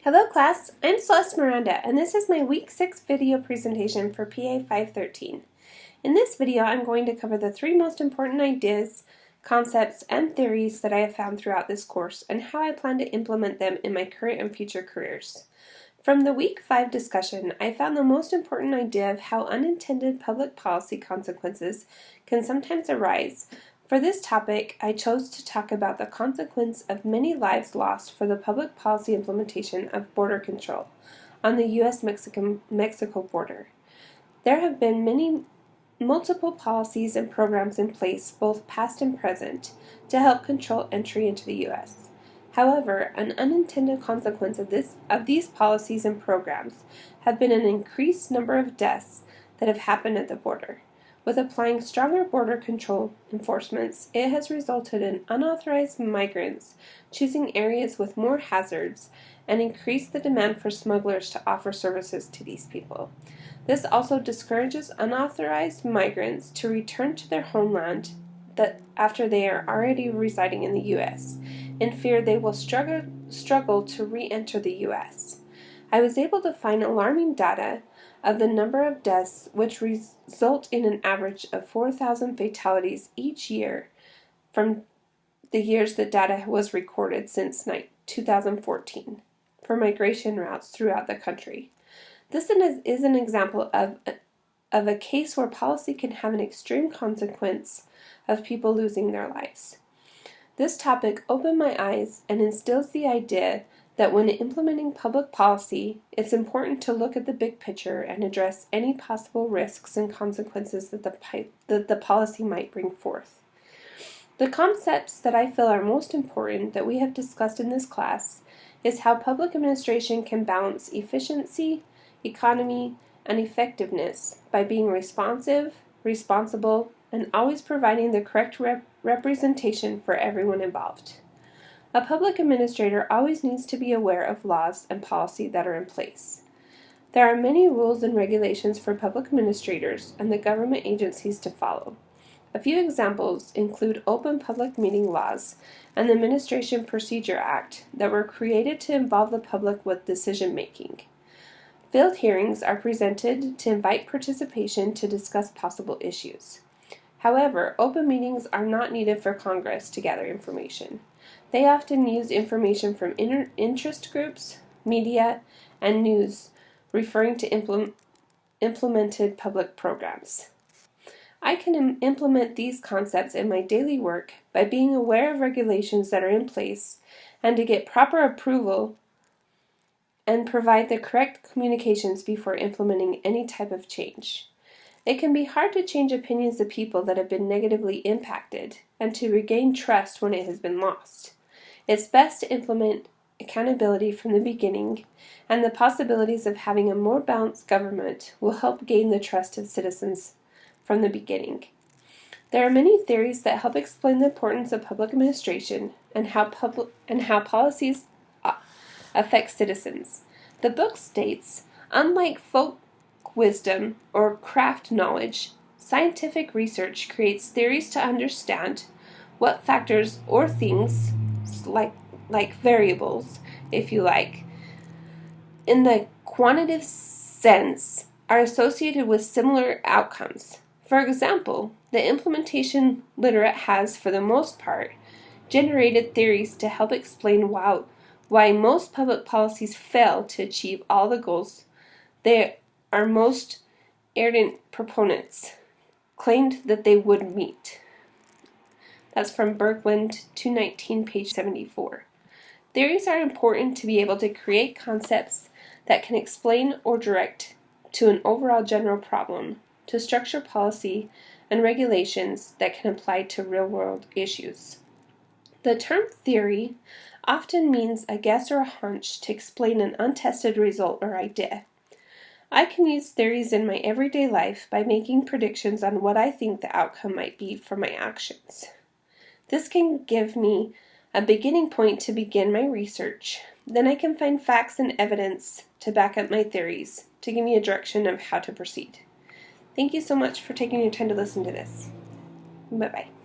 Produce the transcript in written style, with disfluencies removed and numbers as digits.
Hello class, I'm Celeste Miranda and this is my week 6 video presentation for PA513. In this video I'm going to cover the 3 most important ideas, concepts, and theories that I have found throughout this course and how I plan to implement them in my current and future careers. From the week 5 discussion, I found the most important idea of how unintended public policy consequences can sometimes arise. For this topic, I chose to talk about the consequence of many lives lost for the public policy implementation of border control on the U.S.-Mexico border. There have been multiple policies and programs in place, both past and present, to help control entry into the U.S. However, an unintended consequence of these policies and programs have been an increased number of deaths that have happened at the border. With applying stronger border control enforcements, it has resulted in unauthorized migrants choosing areas with more hazards and increased the demand for smugglers to offer services to these people. This also discourages unauthorized migrants to return to their homeland after they are already residing in the U.S., in fear they will struggle to re-enter the U.S. I was able to find alarming data of the number of deaths, which result in an average of 4,000 fatalities each year from the years that data was recorded since 2014 for migration routes throughout the country. This is an example of a case where policy can have an extreme consequence of people losing their lives. This topic opened my eyes and instills the idea that when implementing public policy, it's important to look at the big picture and address any possible risks and consequences that the policy might bring forth. The concepts that I feel are most important that we have discussed in this class is how public administration can balance efficiency, economy, and effectiveness by being responsive, responsible, and always providing the correct representation for everyone involved. A public administrator always needs to be aware of laws and policy that are in place. There are many rules and regulations for public administrators and the government agencies to follow. A few examples include open public meeting laws and the Administration Procedure Act that were created to involve the public with decision making. Field hearings are presented to invite participation to discuss possible issues. However, open meetings are not needed for Congress to gather information. They often use information from interest groups, media, and news referring to implemented public programs. I can implement these concepts in my daily work by being aware of regulations that are in place and to get proper approval and provide the correct communications before implementing any type of change. It can be hard to change opinions of people that have been negatively impacted and to regain trust when it has been lost. It's best to implement accountability from the beginning, and the possibilities of having a more balanced government will help gain the trust of citizens from the beginning. There are many theories that help explain the importance of public administration and how policies affect citizens. The book states, unlike folk wisdom or craft knowledge, scientific research creates theories to understand what factors or things, like variables, if you like, in the quantitative sense, are associated with similar outcomes. For example, the implementation literate has, for the most part, generated theories to help explain why most public policies fail to achieve all the goals they are most ardent proponents claimed that they would meet. That's from Berkland 219, page 74. Theories are important to be able to create concepts that can explain or direct to an overall general problem, to structure policy and regulations that can apply to real-world issues. The term theory often means a guess or a hunch to explain an untested result or idea. I can use theories in my everyday life by making predictions on what I think the outcome might be for my actions. This can give me a beginning point to begin my research. Then I can find facts and evidence to back up my theories to give me a direction of how to proceed. Thank you so much for taking your time to listen to this. Bye-bye.